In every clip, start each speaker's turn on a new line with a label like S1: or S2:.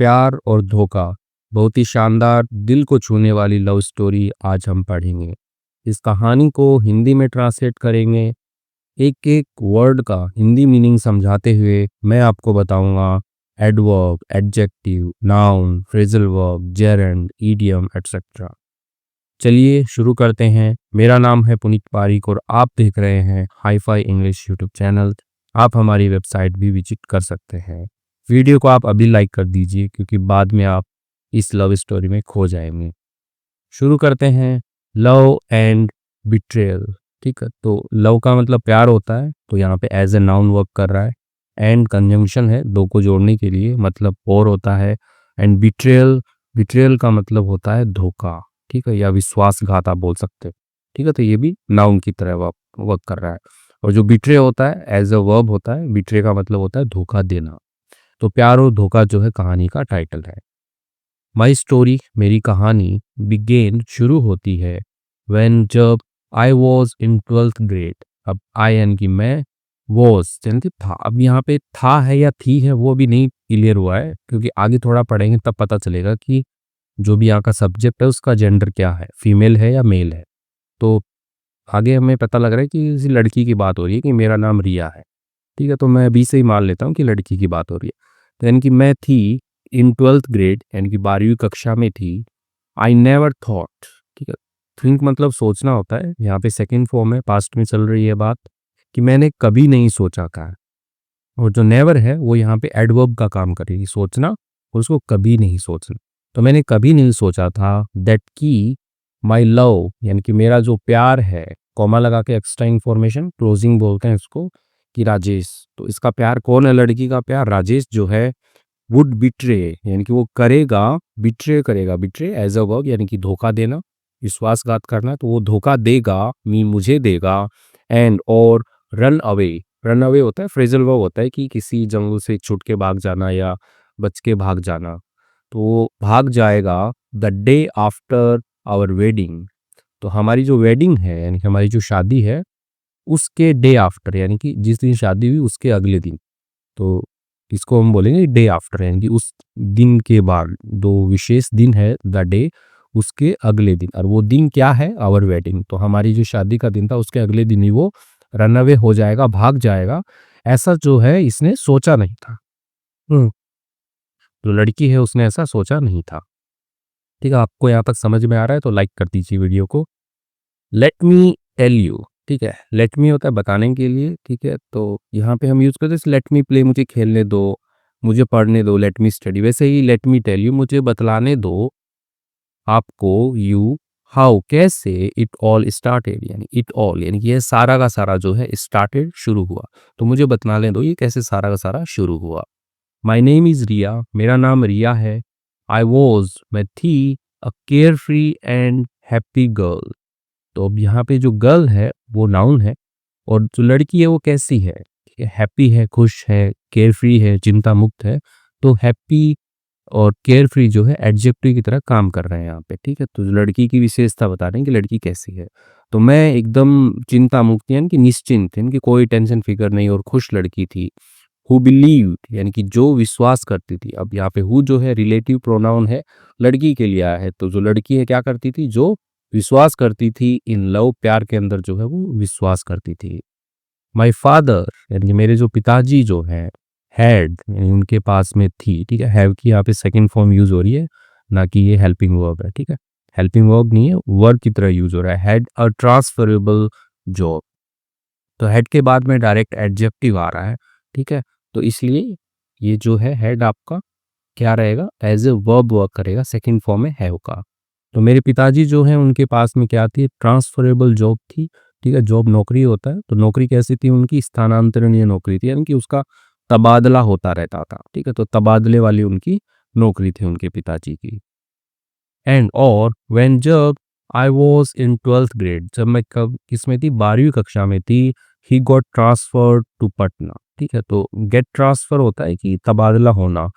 S1: प्यार और धोखा, बहुत ही शानदार दिल को छूने वाली लव स्टोरी आज हम पढ़ेंगे। इस कहानी को हिंदी में ट्रांसलेट करेंगे। एक एक वर्ड का हिंदी मीनिंग समझाते हुए मैं आपको बताऊंगा adverb, adjective, noun, phrasal verb, gerund, idiom etcetera. चलिए शुरू करते हैं। मेरा नाम है पुनीत पारिक और आप देख रहे हैं hi fi English YouTube channel. आप हमारी वेबसाइट भी विजिट कर सकते हैं। वीडियो को आप अभी लाइक कर दीजिए क्योंकि बाद में आप इस लव स्टोरी में खो जाएंगे। शुरू करते हैं। Love and betrayal. ठीक है, तो लव का मतलब प्यार होता है, तो यहाँ पे एज ए नाउन वर्क कर रहा है। एंड कंजंक्शन है दो को जोड़ने के लिए, मतलब और होता है। एंड बिट्रेयल, बिट्रेयल का मतलब होता है धोखा। ठीक है, या विश्वासघात आप बोल सकते हैं। ठीक है, तो ये भी नाउन की तरह वर्क कर रहा है। और जो बिट्रे होता है एज अ वर्ब होता है। बिट्रे का मतलब होता है धोखा देना। तो प्यार और धोखा जो है कहानी का टाइटल है। माई स्टोरी, मेरी कहानी, बिगेन शुरू होती है व्हेन जब I was in 12th grade. अब आई यानी कि मैं, वॉज यानी कि था। अब यहाँ पे था है या थी है वो भी नहीं क्लियर हुआ है, क्योंकि आगे थोड़ा पढ़ेंगे तब पता चलेगा कि जो भी यहाँ का सब्जेक्ट है उसका जेंडर क्या है, फीमेल है या मेल है। तो आगे हमें पता लग रहा है कि किसी लड़की की बात हो रही है कि मेरा नाम रिया है। ठीक है, तो मैं अभी से ही मान लेता हूँ कि लड़की की बात हो रही है। तो यानी कि मैं थी इन 12th ग्रेड, यानी कि 12वीं कक्षा में थी। I never thought. ठीक है, थिंक मतलब सोचना होता है। यहाँ पे सेकंड फॉर्म है, पास्ट में चल रही है बात, कि मैंने कभी नहीं सोचा का है। और जो नेवर है वो यहाँ पे एडवर्ब का काम करेगी, सोचना, और उसको कभी नहीं सोचना। तो मैंने कभी नहीं सोचा था दैट की माई लव, यानी कि मेरा जो प्यार है, कॉमा लगा के एक्स्ट्रा इंफॉर्मेशन क्लोजिंग बोलते हैं इसको, कि राजेश। तो इसका प्यार कौन है, लड़की का प्यार राजेश जो है, वुड बिट्रे यानी कि वो करेगा, बिट्रे करेगा। बिट्रे एज अ वर्ब यानी कि धोखा देना, विश्वासघात करना। तो वो धोखा देगा, मुझे देगा। एंड और रन अवे, रन अवे होता है फ्रेजल वर्ब होता है कि किसी जंगल से छूट के भाग जाना या बच के भाग जाना। तो वो भाग जाएगा the day after our wedding. तो हमारी जो वेडिंग है यानी कि हमारी जो शादी है उसके डे आफ्टर, यानी कि जिस दिन शादी हुई उसके अगले दिन। तो इसको हम बोलेंगे डे आफ्टर, यानी कि उस दिन के बाद, दो विशेष दिन है द डे, उसके अगले दिन। और वो दिन क्या है, आवर वेडिंग। तो हमारी जो शादी का दिन था उसके अगले दिन ही वो रन अवे हो जाएगा, भाग जाएगा। ऐसा जो है इसने सोचा नहीं था। जो लड़की है उसने ऐसा सोचा नहीं था। ठीक है, आपको यहाँ तक समझ में आ रहा है तो लाइक कर दीजिए वीडियो को। Let me tell you. ठीक है, लेट मी होता है बताने के लिए। ठीक है, तो यहाँ पे हम यूज करते हैं लेट मी प्ले, मुझे खेलने दो, मुझे पढ़ने दो, लेट मी स्टडी। वैसे ही लेट मी टेल यू, मुझे बतलाने दो आपको, यू हाउ कैसे, इट ऑल स्टार्टेड, यानी इट ऑल यानी कि ये सारा का सारा जो है स्टार्टेड शुरू हुआ। तो मुझे बतलाने दो ये कैसे सारा का सारा शुरू हुआ। माई नेम इज़ रिया, मेरा नाम रिया है। आई वॉज, मैं थी, अ care free and happy girl. तो अब यहाँ पे जो गर्ल है वो नाउन है, और जो लड़की है वो कैसी है, हैप्पी है, खुश है, केयर फ्री है, चिंता मुक्त है। तो हैप्पी और केयर फ्री जो है एडजेक्टिव की तरह काम कर रहे हैं यहाँ पे। ठीक है, तो जो लड़की की विशेषता बता रहे हैं कि लड़की कैसी है। तो मैं एकदम चिंता मुक्त यानी कि निश्चिंत, यानी कि कोई टेंशन फिकर नहीं और खुश लड़की थी। हु बिलीव यानी कि जो विश्वास करती थी। अब यहाँ पे हु जो है रिलेटिव प्रोनाउन है, लड़की के लिए आया है। तो जो लड़की है क्या करती थी, जो विश्वास करती थी इन लव, प्यार के अंदर जो है वो विश्वास करती थी। माई फादर यानी कि मेरे जो पिताजी जो है, हैड यानी उनके पास में थी। ठीक है, हैव की यहाँ पे सेकंड फॉर्म यूज हो रही है, ना कि ये हेल्पिंग वर्ब है। ठीक है, हेल्पिंग वर्ब नहीं है, वर्ब की तरह यूज हो रहा है। Had a transferable job. तो हेड के बाद में डायरेक्ट एडजेक्टिव आ रहा है। ठीक है, तो इसलिए ये जो है हेड आपका क्या रहेगा, एज ए वर्ब वर्क करेगा, सेकंड फॉर्म में हैव का। तो मेरे पिताजी जो हैं उनके पास में क्या थी, ट्रांसफरेबल जॉब थी। ठीक है, जॉब नौकरी होता है, तो नौकरी कैसी थी उनकी, स्थानांतरणीय नौकरी थी, यानी कि उसका तबादला होता रहता था। ठीक है, तो तबादले वाली उनकी नौकरी थी उनके पिताजी की। एंड और व्हेन जब I was in 12th grade, जब मैं कब किसमें थी, 12वीं कक्षा में थी, he got transfer to Patna. ठीक है, तो गेट ट्रांसफर होता है कि तबादला होना।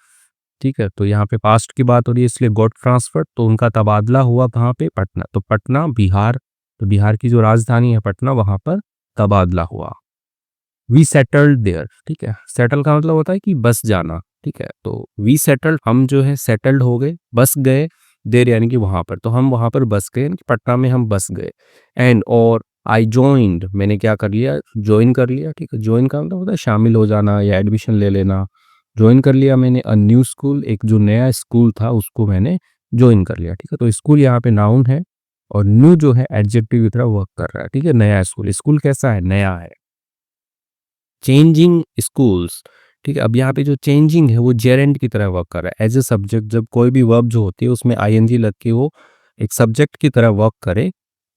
S1: ठीक है, तो यहाँ पे पास्ट की बात हो रही है इसलिए गॉट ट्रांसफर, तो उनका तबादला हुआ कहाँ पे, पटना। तो पटना बिहार, तो बिहार की जो राजधानी है पटना, वहां पर तबादला हुआ। We settled there. ठीक है, सेटल का मतलब होता है कि बस जाना। ठीक है, तो वी सेटल्ड, हम जो है सेटल्ड हो गए, बस गए, देर यानी कि वहाँ पर, तो हम वहाँ पर बस गए, यानी कि पटना में हम बस गए। एंड और आई जॉइंड, मैंने क्या कर लिया, ज्वाइन कर लिया, ठीक है, ज्वाइन का मतलब होता है शामिल हो जाना या एडमिशन ले लेना। ज्वाइन कर लिया मैंने अ न्यू स्कूल, एक जो नया स्कूल था उसको मैंने ज्वाइन कर लिया, ठीक है। तो स्कूल यहाँ पे नाउन है और न्यू जो है एडजेक्टिव की तरह वर्क कर रहा है, ठीक है। नया स्कूल, स्कूल कैसा है, नया है। चेंजिंग स्कूल्स, ठीक है। अब यहाँ पे जो चेंजिंग है वो जेरेंट की तरह वर्क कर रहा है एज ए सब्जेक्ट। जब कोई भी वर्ब जो होती है उसमें आईएनजी लग के वो एक सब्जेक्ट की तरह वर्क करे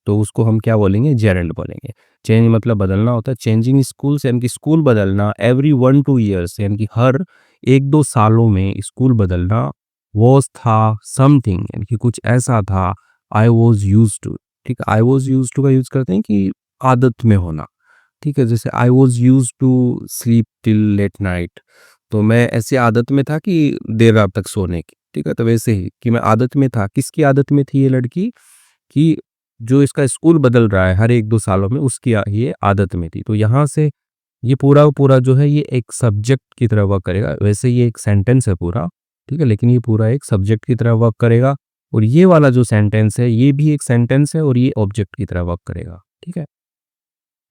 S1: तो उसको हम क्या बोलेंगे, जेरेंट बोलेंगे। चेंज मतलब बदलना होता है। चेंजिंग स्कूल्स यानी कि स्कूल बदलना, एवरी 1-2 ईयर्स यानी कि हर 1-2 सालों में स्कूल बदलना। वॉज था समथिंग यानी कि कुछ ऐसा था। आई वॉज यूज टू, ठीक है। आई वॉज यूज टू का यूज करते हैं कि आदत में होना, ठीक है। जैसे I was use to sleep till late night, तो मैं ऐसी आदत में था कि देर रात तक सोने की, ठीक है। तो वैसे ही कि मैं आदत में था, किसकी आदत में थी ये लड़की, कि जो इसका स्कूल बदल रहा है हर 1-2 सालों में उसकी ये आदत में थी। तो यहाँ से ये पूरा का पूरा जो है ये एक सब्जेक्ट की तरह वर्क करेगा। वैसे ये एक सेंटेंस है पूरा, ठीक है, लेकिन ये पूरा एक सब्जेक्ट की तरह वर्क करेगा। और ये वाला जो सेंटेंस है ये भी एक सेंटेंस है और ये ऑब्जेक्ट की तरह वर्क करेगा, ठीक है।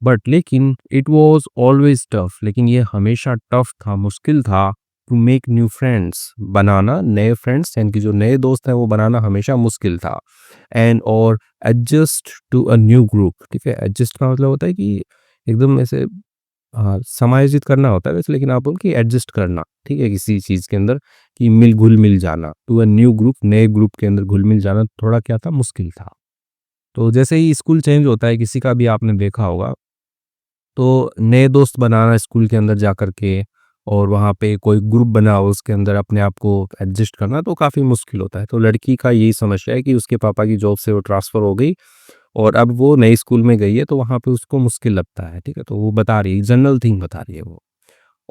S1: बट लेकिन इट वॉज ऑलवेज टफ, लेकिन ये हमेशा टफ था, मुश्किल था। टू मेक न्यू फ्रेंड्स, बनाना नए फ्रेंड्स यानी कि जो नए दोस्त हैं वो बनाना हमेशा मुश्किल था। एंड और adjust to a new group, ठीक है। एडजस्ट का मतलब होता है कि एकदम ऐसे समायोजित करना होता है वैसे, लेकिन आप बोल कि एडजस्ट करना, ठीक है, किसी चीज़ के अंदर कि मिल घुल मिल जाना। टू अ न्यू ग्रुप, नए ग्रुप के अंदर घुल मिल जाना थोड़ा क्या था, मुश्किल था। तो जैसे ही स्कूल चेंज होता है किसी का भी आपने देखा होगा, तो नए दोस्त बनाना स्कूल के अंदर जा कर के और वहाँ पे कोई ग्रुप बना हो उसके अंदर अपने आप को एडजस्ट करना तो काफ़ी मुश्किल होता है। तो लड़की का यही समस्या है कि उसके पापा की जॉब से वो ट्रांसफ़र हो गई और अब वो नए स्कूल में गई है तो वहाँ पे उसको मुश्किल लगता है, ठीक है। तो वो बता रही है, जनरल थिंग बता रही है वो।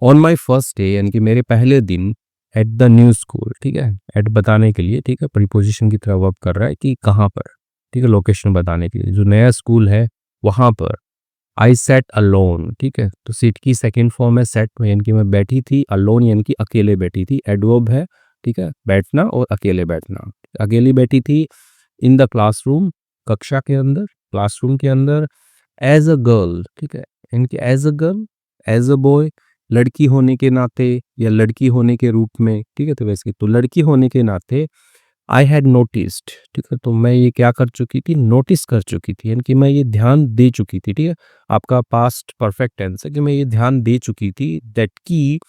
S1: ऑन माई फर्स्ट डे यानी कि मेरे पहले दिन एट द न्यू स्कूल, ठीक है। एट बताने के लिए, ठीक है, प्रीपोजिशन की तरह वर्क कर रहा है कि कहाँ पर, ठीक है, लोकेशन बताने के लिए। जो नया स्कूल है वहाँ पर आई सेट अलोन, ठीक है। तो सीट की सेकंड फॉर्म है सेट में, यानी कि मैं बैठी थी। अलोन यानी कि अकेले बैठी थी, एडवर्ब है, ठीक है, बैठना और अकेले बैठना। अकेली बैठी थी इन द क्लासरूम, कक्षा के अंदर, क्लासरूम के अंदर। एज अ गर्ल, ठीक है, यानी कि as a girl, as a boy, लड़की होने के नाते या लड़की होने के रूप में, ठीक है। तो वैसे तो लड़की होने के नाते आई हैड नोटिस्ड, ठीक है। तो मैं ये क्या कर चुकी थी, नोटिस कर चुकी थी, यानी कि मैं ये ध्यान दे चुकी थी, ठीक है। आपका पास्ट परफेक्ट टेंस है कि मैं ये ध्यान दे चुकी थी दैट की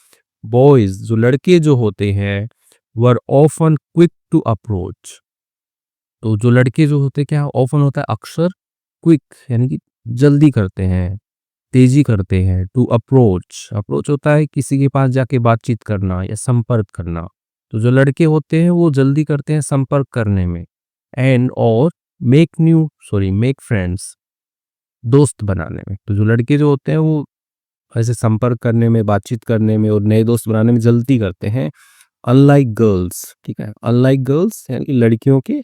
S1: बॉयज, जो लड़के जो होते हैं, were often quick to approach. तो जो लड़के जो होते क्या ऑफन होता है अक्सर, क्विक यानी कि जल्दी करते हैं, तेजी करते हैं। टू अप्रोच, अप्रोच होता है किसी के पास जाके बातचीत करना या संपर्क करना। तो जो लड़के होते हैं वो जल्दी करते हैं संपर्क करने में। एंड और मेक फ्रेंड्स, दोस्त बनाने में। तो जो लड़के जो होते हैं वो ऐसे संपर्क करने में, बातचीत करने में और नए दोस्त बनाने में जल्दी करते हैं। अनलाइक गर्ल्स, ठीक है, अनलाइक गर्ल्स यानी कि लड़कियों के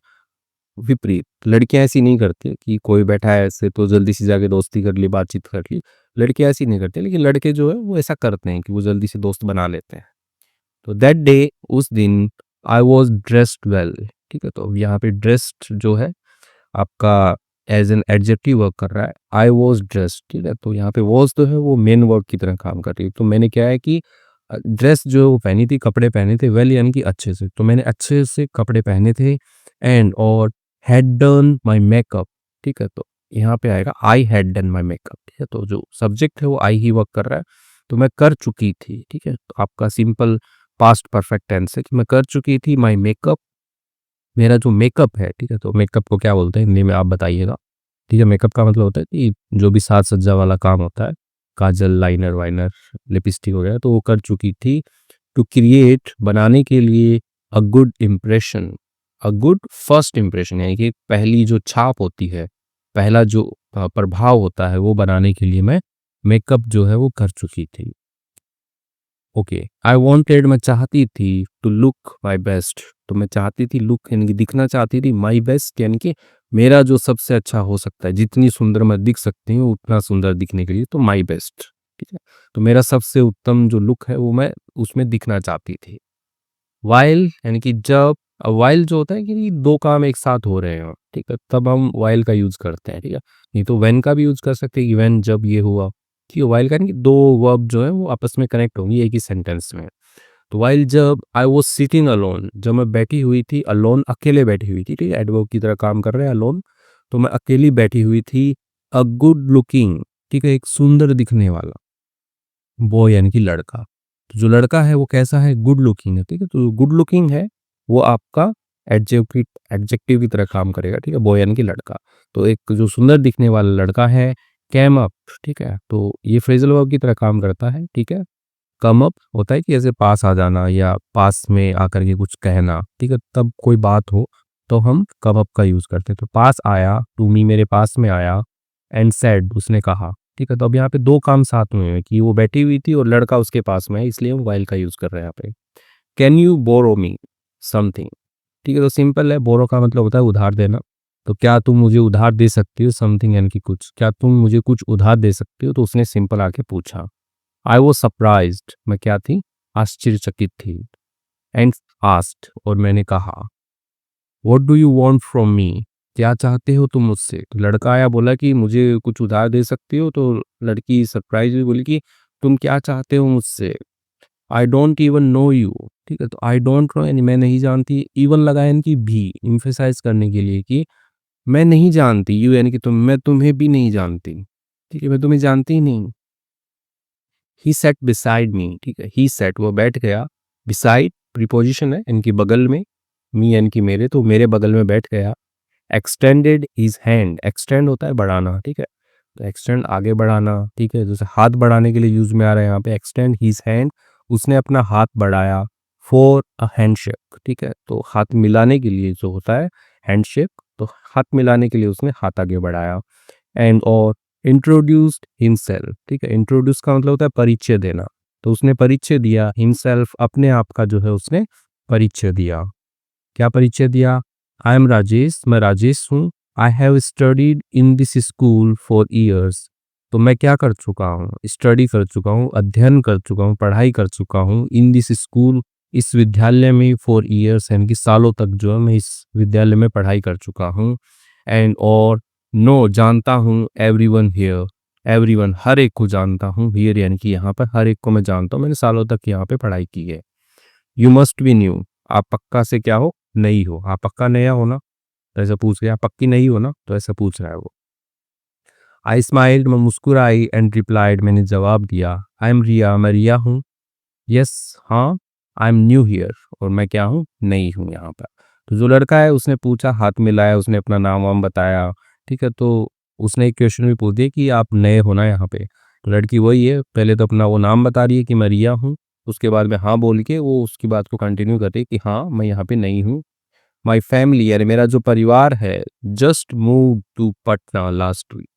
S1: विपरीत। लड़कियां ऐसी नहीं करती कि कोई बैठा है ऐसे तो जल्दी से जाके दोस्ती कर ली, बातचीत कर ली। लड़कियां ऐसी नहीं करती, लेकिन लड़के जो है वो ऐसा करते हैं कि वो जल्दी से दोस्त बना लेते हैं। तो दैट डे, उस दिन, आई वॉज ड्रेस्ड वेल, ठीक है। तो यहाँ पे ड्रेस्ड जो है आपका एज एन एडजेक्टिव वर्क कर रहा है। आई वॉज ड्रेस्ड, ठीक है। तो यहाँ पे वॉज तो है वो मेन वर्क की तरह काम कर रही है। तो मैंने क्या है कि ड्रेस जो वो पहनी थी, कपड़े पहने थे, वेल यानी कि अच्छे से। तो मैंने अच्छे से कपड़े पहने थे। एंड और हैड डन माई मेकअप, ठीक है। तो यहाँ पे आएगा I had done my makeup, ठीक है। तो जो सब्जेक्ट है वो आई ही वर्क कर रहा है। तो मैं कर चुकी थी, ठीक है। तो आपका सिंपल पास्ट परफेक्ट टेंस है कि मैं कर चुकी थी माई मेकअप, मेरा जो मेकअप है, ठीक है। तो मेकअप को क्या बोलते हैं हिंदी में आप बताइएगा, ठीक है। मेकअप का मतलब होता है कि जो भी साज सज्जा वाला काम होता है, काजल, लाइनर वाइनर, लिपस्टिक वगैरह, तो वो कर चुकी थी। टू क्रिएट, बनाने के लिए। A good impression, a good first impression यानी कि पहली जो छाप होती है, पहला जो प्रभाव होता है वो बनाने के लिए मैं मेकअप जो है वो कर चुकी थी। ओके, आई वांटेड, मैं चाहती थी। टू लुक माय बेस्ट, तो मैं चाहती थी, लुक यानी कि दिखना चाहती थी, माय बेस्ट यानी कि मेरा जो सबसे अच्छा हो सकता है, जितनी सुंदर मैं दिख सकती हूँ उतना सुंदर दिखने के लिए, तो माय बेस्ट, ठीक है। तो मेरा सबसे उत्तम जो लुक है वो मैं उसमें दिखना चाहती थी। वाइल यानी कि जब, वाइल जो होता है कि दो काम एक साथ हो रहे हो, ठीक है, तब हम वाइल का यूज करते हैं, ठीक है। नहीं तो व्हेन का भी यूज कर सकते हैं कि व्हेन, जब ये हुआ, ठीक है। वाइल का नहीं कि दो वर्ब जो है वो आपस में कनेक्ट होंगी एक ही सेंटेंस में। तो वाइल जब आई वॉज सिटिंग अलोन, जब मैं बैठी हुई थी, अलोन अकेले बैठी हुई थी, ठीक है, एडवर्ब की तरह काम कर रहे हैं अलोन, तो मैं अकेली बैठी हुई थी। अ गुड लुकिंग, ठीक है, एक सुंदर दिखने वाला, बॉय यानी कि लड़का। तो जो लड़का है वो कैसा है, गुड लुकिंग है, ठीक है। तो गुड लुकिंग है वो आपका एडजेक्टिव, एडजेक्टिव की तरह काम करेगा, ठीक है, बॉय यानी कि लड़का। तो एक जो सुंदर दिखने वाला लड़का है, कैम अप, ठीक है, तो ये फ्रेजल वर्ब की तरह काम करता है, ठीक है। कम अप होता है कि ऐसे पास आ जाना या पास में आकर के कुछ कहना, ठीक है, तब कोई बात हो तो हम कम अप का यूज करते हैं। तो पास आया, टू मी मेरे पास में आया, एंड सेड उसने कहा, ठीक है। तो अब यहाँ पे दो काम साथ में है कि वो बैठी हुई थी और लड़का उसके पास में है, इसलिए हम वाइल का यूज कर रहे हैं यहाँ पे। Can you borrow me something, ठीक है। तो सिंपल है, बोरो का मतलब होता है उधार देना। तो क्या तुम मुझे उधार दे सकती हो, समथिंग यानी कि कुछ, क्या तुम मुझे कुछ उधार दे सकती हो, तो उसने सिंपल आके पूछा। आई वॉज सरप्राइज्ड, मैं क्या थी, आश्चर्यचकित थी। एंड आस्क्ड, और मैंने कहा, what do you want from me, क्या चाहते हो तुम मुझसे। तो लड़का आया बोला कि मुझे कुछ उधार दे सकती हो, तो लड़की सरप्राइज हुई, बोली कि तुम क्या चाहते हो मुझसे। I don't even know you, ठीक है। तो आई डोंट नो यानी मैं नहीं जानती, इवन लगाया यानी कि भी, इम्फेसाइज करने के लिए कि मैं नहीं जानती, यू यानी कि तुम, मैं तुम्हें भी नहीं जानती, ठीक है, मैं तुम्हें जानती ही नहीं। ही सेट बिसाइड मी, ठीक है, ही सेट वो बैठ गया, बिसाइड प्रीपोजिशन है इनकी बगल में, मी यानी कि मेरे, तो मेरे बगल में बैठ गया। एक्सटेंडेड हिज हैंड, एक्सटेंड होता है बढ़ाना, ठीक है, तो एक्सटेंड आगे बढ़ाना, ठीक है, जैसे हाथ बढ़ाने के लिए यूज में आ रहा है यहाँ पे, एक्सटेंड हिज हैंड, उसने अपना हाथ बढ़ाया। फॉर अ हैंडशेक, ठीक है, तो हाथ मिलाने के लिए जो होता है हैंडशेक, तो हाथ मिलाने के लिए उसने हाथ आगे बढ़ाया। एंड और इंट्रोड्यूस्ड हिमसेल्फ, ठीक है, इंट्रोड्यूस का मतलब होता है परिचय देना, तो उसने परिचय दिया, हिमसेल्फ अपने आप का जो है उसने परिचय दिया। क्या परिचय दिया, आई एम राजेश, मैं राजेश हूँ। I have studied in this school for years, तो मैं क्या कर चुका हूँ, स्टडी कर चुका हूँ, अध्ययन कर चुका हूँ, पढ़ाई कर चुका हूँ। इन दिस स्कूल, इस विद्यालय में, फॉर ईयर्स यानी कि सालों तक जो है मैं इस विद्यालय में पढ़ाई कर चुका हूँ। एंड और नो जानता हूँ, एवरीवन हियर, एवरीवन हर एक को जानता हूँ, हियर यानी कि यहाँ पर हर एक को मैं जानता हूँ, मैंने सालों तक यहाँ पे पढ़ाई की है। यू मस्ट बी न्यू, आप पक्का से क्या हो, नहीं हो, आप पक्का नया हो ना, तो ऐसा पूछ रहे, आप पक्की नहीं हो ना, तो ऐसा पूछ रहा है वो। आई स्माइल्ड, मैं मुस्कुराई, एंड रिप्लाइड, मैंने जवाब दिया, आई एम रिया, मैं रिया हूँ। यस, हाँ, आई एम न्यू हियर, और मैं क्या हूँ, नई हूँ यहाँ पर। तो जो लड़का है उसने पूछा, हाथ मिलाया, उसने अपना नाम वाम बताया, ठीक है। तो उसने एक क्वेश्चन भी पूछ दिया कि आप नए हो ना यहाँ पे। तो लड़की वही है, पहले तो अपना वो नाम बता रही है कि मैं रिया हूँ, उसके बाद में हाँ बोल के वो उसकी बात को कंटिन्यू कर रही है कि हाँ मैं यहाँ पे नई हूँ। माई फैमिली यानी मेरा जो परिवार है, just move to Patna last week,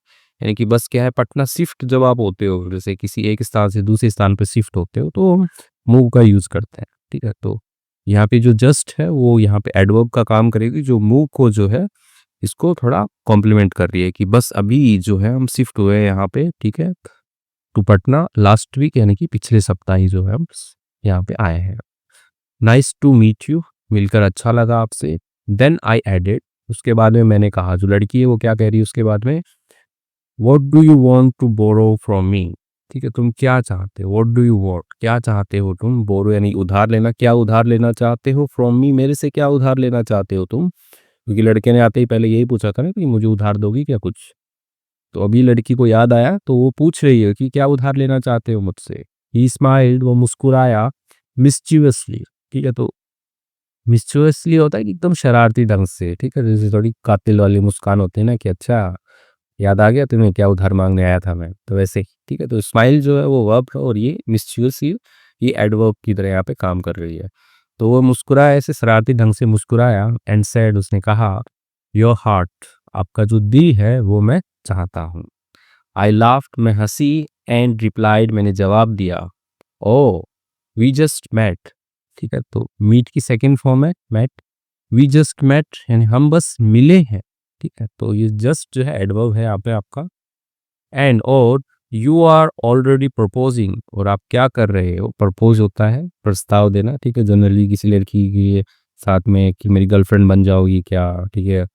S1: यानी कि बस क्या है, पटना शिफ्ट जब आप होते हो, जैसे किसी एक स्थान से दूसरे स्थान पर शिफ्ट होते हो, तो मूव का यूज करते हैं, ठीक है। तो यहाँ पे जो जस्ट है वो यहाँ पे एडवर्ब का काम करेगी, जो मूव को जो है इसको थोड़ा कॉम्प्लीमेंट कर रही है कि बस अभी जो है हम शिफ्ट हुए हैं यहाँ पे, ठीक है, टू पटना लास्ट वीक, यानी कि पिछले सप्ताह ही जो है हम यहाँ पे आए हैं। नाइस टू मीट यू, मिलकर अच्छा लगा आपसे। देन आई एडेड, उसके बाद में मैंने कहा, जो लड़की है वो क्या कह रही है उसके बाद में, what do you want to borrow from me, ठीक है, तुम क्या चाहते हो, व्हाट डू यू वांट, क्या चाहते हो तुम, बोरो यानी उधार लेना, क्या उधार लेना चाहते हो, फ्रॉम मी, मेरे से क्या उधार लेना चाहते हो तुम, क्योंकि लड़के ने आते ही पहले यही पूछा था ना कि मुझे उधार दोगी क्या कुछ। तो अभी लड़की को याद आया तो वो पूछ रही है कि क्या उधार लेना चाहते हो मुझसे। ही स्माइल्ड, वो मुस्कुराया, मिस्चीवसली, ठीक है। तो मिस्चुअसली होता है कि एकदम शरारती ढंग से, ठीक है, जैसे थोड़ी कातिल वाली मुस्कान होती है ना कि अच्छा याद आ गया तुम्हें, क्या उधार मांगने आया था मैं, तो वैसे ही, ठीक है। तो स्माइल जो है वो वर्ब है और ये मिस्चुअसली, ये एडवर्ब की तरह यहाँ पे काम कर रही है। तो वो मुस्कुराया, ऐसे शरारती ढंग से मुस्कुराया, एंड सेड, उसने कहा, योर हार्ट, आपका जो दिल है वो मैं चाहता हूँ। आई लाफ्ड, मैं हंसी, एंड रिप्लाइड, मैंने जवाब दिया, ओ वी जस्ट मेट, ठीक है। तो मीट की सेकंड फॉर्म है मेट, वी जस्ट मेट यानी हम बस मिले हैं, ठीक है। तो ये जस्ट जो है एडवर्ब है यहाँ पे आपका। एंड और यू आर ऑलरेडी प्रपोजिंग, और आप क्या कर रहे हो। प्रपोज होता है प्रस्ताव देना, ठीक है। जनरली किसी लड़की के साथ में कि मेरी गर्लफ्रेंड बन जाओगी क्या, ठीक है।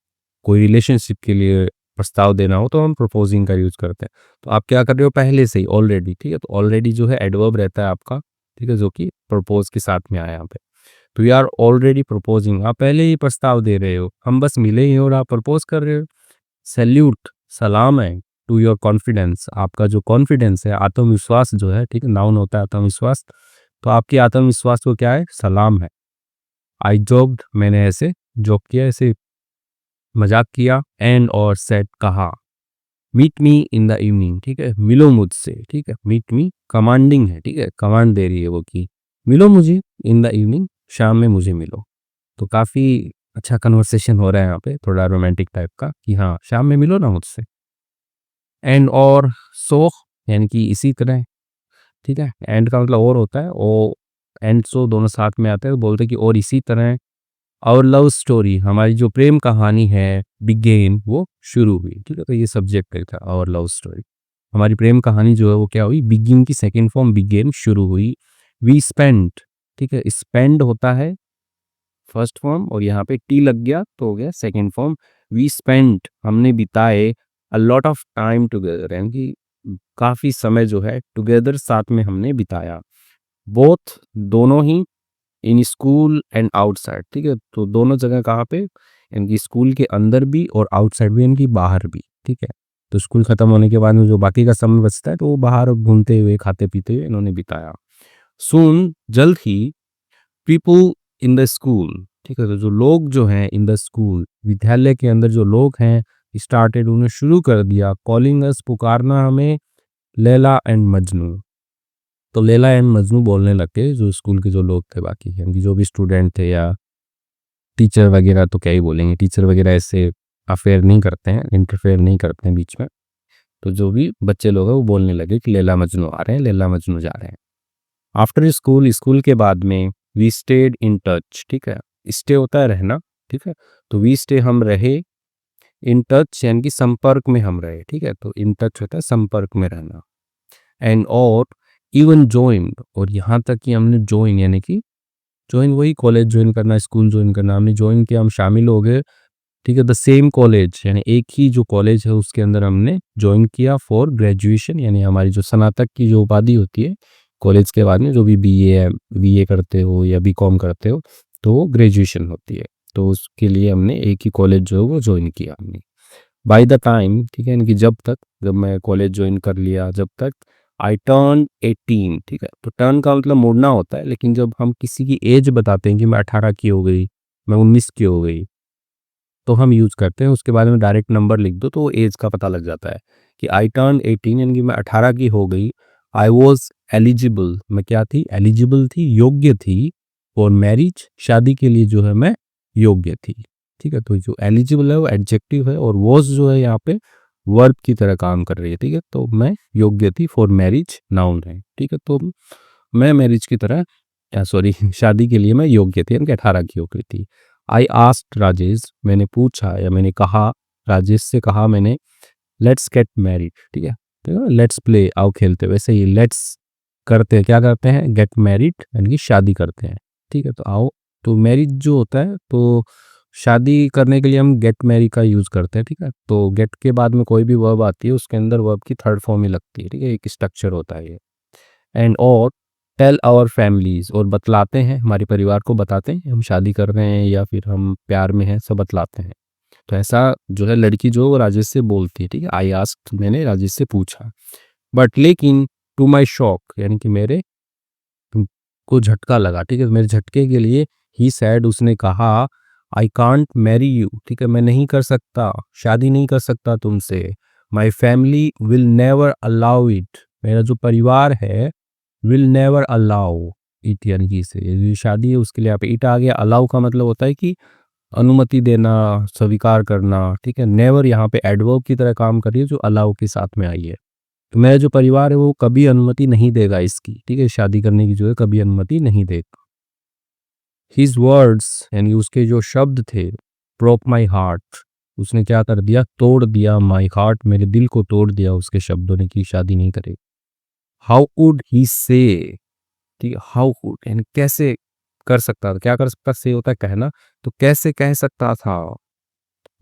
S1: कोई रिलेशनशिप के लिए प्रस्ताव देना हो तो हम प्रपोजिंग का यूज करते हैं। तो आप क्या कर रहे हो पहले से ही ऑलरेडी, ठीक है। तो ऑलरेडी जो है एडवर्ब रहता है आपका, ठीक है, जो कि प्रपोज के साथ में आया यहाँ पे। तो यू आर ऑलरेडी प्रपोजिंग, आप पहले ही प्रस्ताव दे रहे हो। हम बस मिले ही और आप प्रपोज कर रहे हो। सैल्यूट, सलाम है, टू योर कॉन्फिडेंस, आपका जो कॉन्फिडेंस है, आत्मविश्वास जो है, ठीक है, नाउन होता है आत्मविश्वास। तो आपके आत्मविश्वास को क्या है, सलाम है। आई जोक्ड, मैंने ऐसे जोक किया, ऐसे मजाक किया। एंड और सेड, कहा। Meet me in the evening, ठीक है, मिलो मुझसे, ठीक है। मीट मी कमांडिंग है, ठीक है, कमांड दे रही है वो कि मिलो मुझे इन द इवनिंग, शाम में मुझे मिलो। तो काफ़ी अच्छा कन्वर्सेशन हो रहा है यहाँ पे, थोड़ा रोमांटिक टाइप का कि हाँ शाम में मिलो ना मुझसे। एंड और सो, यानी कि इसी तरह, ठीक है। एंड का मतलब और होता है, ओ एंड सो दोनों साथ में आते हैं, तो बोलते हैं कि और इसी तरह और लव स्टोरी, हमारी जो प्रेम कहानी है, बिगेन, वो शुरू हुई, ठीक है। तो ये सब्जेक्ट था, और लव स्टोरी, हमारी प्रेम कहानी जो है वो क्या हुई, बिगिन की सेकंड फॉर्म बिगेन, शुरू हुई। वी स्पेंड, ठीक है, स्पेंड होता है फर्स्ट फॉर्म, और यहाँ पे टी लग गया तो हो गया सेकंड फॉर्म। वी स्पेंड, हमने बिताए, a lot of time together, यानी कि काफ़ी समय जो है टुगेदर साथ में हमने बिताया। बोथ, दोनों ही, इन स्कूल एंड आउटसाइड, ठीक है। तो दोनों जगह कहाँ पे, इनकी स्कूल के अंदर भी और आउटसाइड भी, इनकी बाहर भी, ठीक है। तो स्कूल खत्म होने के बाद में जो बाकी का समय बचता है तो वो बाहर घूमते हुए खाते पीते हुए इन्होंने बिताया। सून, जल्द ही, पीपल इन द स्कूल, ठीक है। तो जो लोग जो हैं इन द स्कूल, विद्यालय के अंदर जो लोग हैं, स्टार्टेड, उन्हें शुरू कर दिया, कॉलिंग अस, पुकारना हमें, लैला एंड मजनू। तो लैला एंड मजनू बोलने लगे जो स्कूल के जो लोग थे बाकी, यानी कि जो भी स्टूडेंट थे या टीचर वगैरह, तो क्या ही बोलेंगे, टीचर वगैरह ऐसे अफेयर नहीं करते हैं, इंटरफेयर नहीं करते हैं बीच में। तो जो भी बच्चे लोग हैं वो बोलने लगे कि लैला मजनू आ रहे हैं, लैला मजनू जा रहे हैं। आफ्टर स्कूल, स्कूल के बाद में, वी स्टेड इन टच, ठीक है। स्टे होता है रहना, ठीक है। तो वी स्टे, हम रहे, इन टच यानी कि संपर्क में हम रहे, ठीक है। तो इन टच होता है संपर्क में रहना। एंड और इवन ज्वाइन, और यहाँ तक कि हमने ज्वाइन, यानी कि ज्वाइन वही कॉलेज ज्वाइन करना, स्कूल ज्वाइन करना, हमने ज्वाइन किया, हम शामिल हो गए, ठीक है। द सेम कॉलेज, यानी एक ही जो कॉलेज है उसके अंदर हमने ज्वाइन किया फॉर ग्रेजुएशन, यानी हमारी जो स्नातक की जो उपाधि होती है कॉलेज के बाद में, जो भी बीए है, बीए करते हो या बीकॉम करते हो, तो वो ग्रेजुएशन होती है। तो उसके लिए हमने एक ही कॉलेज जो है वो ज्वाइन किया हमने। बाय द टाइम, ठीक है, यानी कि जब तक, जब मैं कॉलेज ज्वाइन कर लिया, जब तक आई टर्न 18, ठीक है। तो टर्न का मतलब मुड़ना होता है, लेकिन जब हम किसी की एज बताते हैं कि मैं 18 की हो गई, मैं 19 की हो गई, तो हम यूज़ करते हैं, उसके बारे में डायरेक्ट नंबर लिख दो तो एज का पता लग जाता है कि आई टर्न 18, यानी कि मैं 18 की हो गई। आई वॉज एलिजिबल, मैं क्या थी, एलिजिबल थी, योग्य थी, फॉर मैरिज, शादी के लिए जो है मैं योग्य थी, ठीक है। तो जो एलिजिबल है वो एडजेक्टिव है, और वॉज जो है यहाँ पे वर्ब की तरह काम कर रही है, ठीक है। तो मैं योग्य थी, फॉर मैरिज नाउन है, ठीक है। तो मैं मैरिज की तरह, सॉरी शादी के लिए मैं योग्य थी, यानी कि 18 की हो गई थी। आई आस्क्ड राजेश, मैंने पूछा या मैंने कहा, राजेश से कहा मैंने, लेट्स गेट मैरिड, ठीक है। तो लेट्स प्ले, आओ खेलते, वैसे ही लेट्स करते हैं, क्या करते हैं, गेट मैरिड, यानी कि शादी करते हैं, ठीक है। तो आओ, तो मैरिज जो होता है, तो शादी करने के लिए हम गेट मैरी का यूज़ करते हैं, ठीक है। तो गेट के बाद में कोई भी वर्ब आती है उसके अंदर वर्ब की थर्ड फॉर्म ही लगती है, ठीक है, एक स्ट्रक्चर होता है ये। एंड और टेल आवर फैमिलीज, और बतलाते हैं, हमारे परिवार को बताते हैं हम शादी कर रहे हैं या फिर हम प्यार में हैं, सब बतलाते हैं। तो ऐसा जो है लड़की जो है वो राजेश से बोलती है, ठीक है। आई आस्क्ड, मैंने राजेश से पूछा। बट लेकिन, टू माई शॉक, यानी कि मेरे को झटका लगा, ठीक है, मेरे झटके के लिए, ही सैड, उसने कहा, आई कांट मैरी यू, ठीक है, मैं नहीं कर सकता, शादी नहीं कर सकता तुमसे। My family will never allow it, मेरा जो परिवार है, विल नेवर अलाउ इट, यानी कि इसे, ये जो शादी है उसके लिए यहाँ पे इट आ गया। अलाउ का मतलब होता है कि अनुमति देना, स्वीकार करना, ठीक है। नेवर यहाँ पे एडवर्ब की तरह काम कर रही है जो अलाउ के साथ में आई है। तो मेरा जो परिवार है वो कभी अनुमति नहीं देगा इसकी, ठीक है, शादी करने की जो है कभी अनुमति नहीं देगा। हिज वर्ड्स, यानी उसके जो शब्द थे, ब्रोक माई हार्ट, उसने क्या कर दिया, तोड़ दिया माई हार्ट, मेरे दिल को तोड़ दिया उसके शब्दों ने कि शादी नहीं करेगी। हाउ कुड ही से, ठीक है, हाउ कुड यानी कैसे कर सकता था, क्या कर सकता, से होता है कहना, तो कैसे कह सकता था,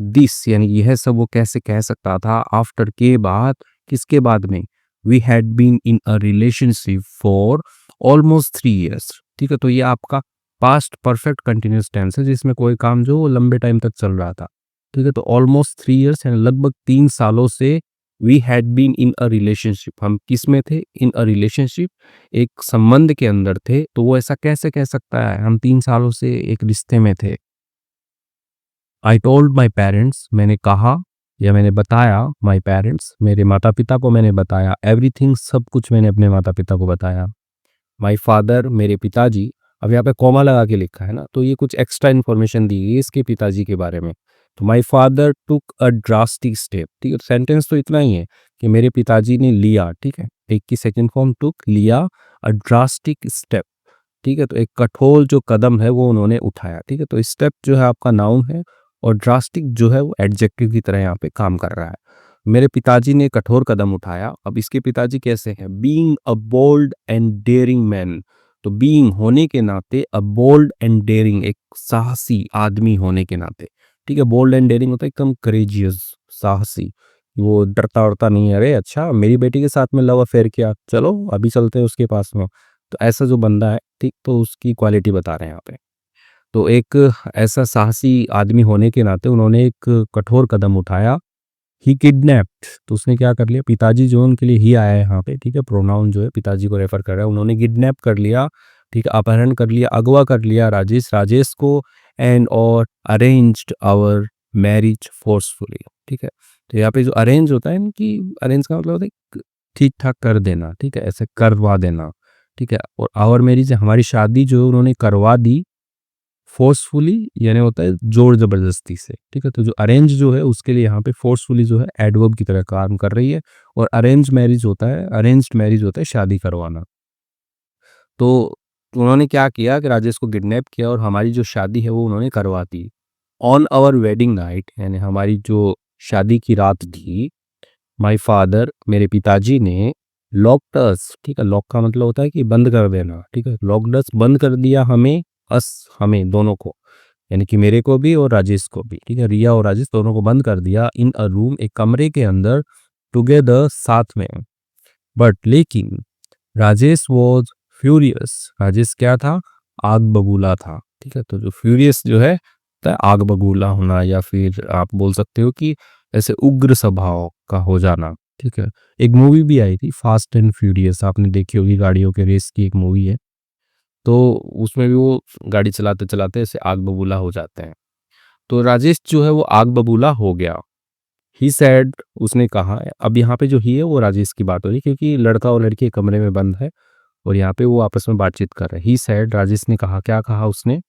S1: दिस यानी यह सब वो कैसे कह सकता था, आफ्टर के बाद, किसके बाद में, we had been in a relationship for almost 3 years, ठीक है। तो ये आपका पास्ट परफेक्ट कंटिन्यूस टेंस है जिसमें कोई काम जो वो लंबे टाइम तक चल रहा था, ठीक है। तो ऑलमोस्ट 3 years यानी लगभग 3 सालों से we had been in a relationship, हम किस में थे, इन अ रिलेशनशिप, एक संबंध के अंदर थे। तो वो ऐसा कैसे कह सकता है, हम 3 सालों से एक रिश्ते में थे। आई टोल्ड माई पेरेंट्स, मैंने कहा या मैंने बताया, माई पेरेंट्स मेरे माता पिता को मैंने बताया, एवरीथिंग सब कुछ मैंने अपने माता पिता को बताया। माई फादर मेरे पिताजी, अब यहाँ पे कॉमा लगा के लिखा है ना, तो ये कुछ एक्स्ट्रा इन्फॉर्मेशन दी गई है इसके पिताजी के बारे में। तो my father took a drastic step, ठीक है। सेंटेंस तो इतना ही है कि मेरे पिताजी ने लिया, ठीक है, एक की सेकंड फॉर्म टुक, लिया, अ ड्रास्टिक स्टेप, ठीक है। तो एक कठोर जो कदम है वो उन्होंने उठाया, ठीक है। तो स्टेप जो है आपका नाउन है और ड्रास्टिक जो है वो एडजेक्टिव की तरह यहाँ पे काम कर रहा है। मेरे पिताजी ने कठोर कदम उठाया। अब इसके पिताजी कैसे हैं, being a bold and daring man, तो बीइंग होने के नाते, अ बोल्ड एंड डेयरिंग एक साहसी आदमी होने के नाते, ठीक है। बोल्ड एंड डेयरिंग होता है एकदम करेजियस, साहसी, वो डरता उड़ता नहीं है, अरे अच्छा मेरी बेटी के साथ में लव अफेयर किया, चलो अभी चलते हैं उसके पास में। तो ऐसा जो बंदा है, ठीक, तो उसकी क्वालिटी बता रहे हैं यहाँ पे। तो एक ऐसा साहसी आदमी होने के नाते उन्होंने एक कठोर कदम उठाया। ही किडनैप्ड, तो उसने क्या कर लिया, पिताजी जो उनके लिए ही आया है यहाँ पे, ठीक है, प्रोनाउन जो है पिताजी को रेफर कर रहा है, उन्होंने किडनैप कर लिया, ठीक है, अपहरण कर लिया, अगवा कर लिया राजेश को, एंड और अरेंज्ड आवर मैरिज फोर्सफुली, ठीक है। तो यहाँ पे जो अरेंज होता है ना, कि अरेंज का मतलब होता है ठीक ठाक कर देना, ठीक है, ऐसे करवा देना, ठीक है। और आवर मैरिज हमारी शादी जो है उन्होंने करवा दी, फोर्सफुली यानी होता है जोर जबरदस्ती से, ठीक है। तो जो अरेंज जो है उसके लिए यहाँ पे फोर्सफुली जो है एडवर्ब की तरह काम कर रही है। और अरेंज मैरिज होता है, अरेंज्ड मैरिज होता है शादी करवाना। तो उन्होंने क्या किया कि राजेश को किडनैप किया और हमारी जो शादी है वो उन्होंने करवा दी। ऑन आवर वेडिंग नाइट यानी हमारी जो शादी की रात थी, माय फादर मेरे पिताजी ने लॉक्ड अस, ठीक है, लॉक का मतलब होता है कि बंद कर देना, ठीक है, लॉक्ड अस बंद कर दिया हमें, अस हमें दोनों को, यानी कि मेरे को भी और राजेश को भी, ठीक है, रिया और राजेश दोनों को बंद कर दिया, इन अ रूम एक कमरे के अंदर, टुगेदर साथ में। बट लेकिन राजेश वॉज फ्यूरियस, राजेश क्या था, आग बबूला था, ठीक है। तो जो फ्यूरियस जो है होता है आग बबूला होना, या फिर आप बोल सकते हो कि ऐसे उग्र स्वभाव का हो जाना, ठीक है। एक मूवी भी आई थी फास्ट एंड फ्यूरियस, आपने देखी होगी, गाड़ियों के रेस की एक मूवी है। तो उसमें भी वो गाड़ी चलाते चलाते ऐसे आग बबूला हो जाते हैं। तो राजेश जो है वो आग बबूला हो गया। ही सैड, उसने कहा, अब यहाँ पे जो ही है वो राजेश की बात हो रही है क्योंकि लड़का और लड़की एक कमरे में बंद है और यहाँ पे वो आपस में बातचीत कर रहे हैं। ही सैड, राजेश ने कहा, क्या कहा उसने,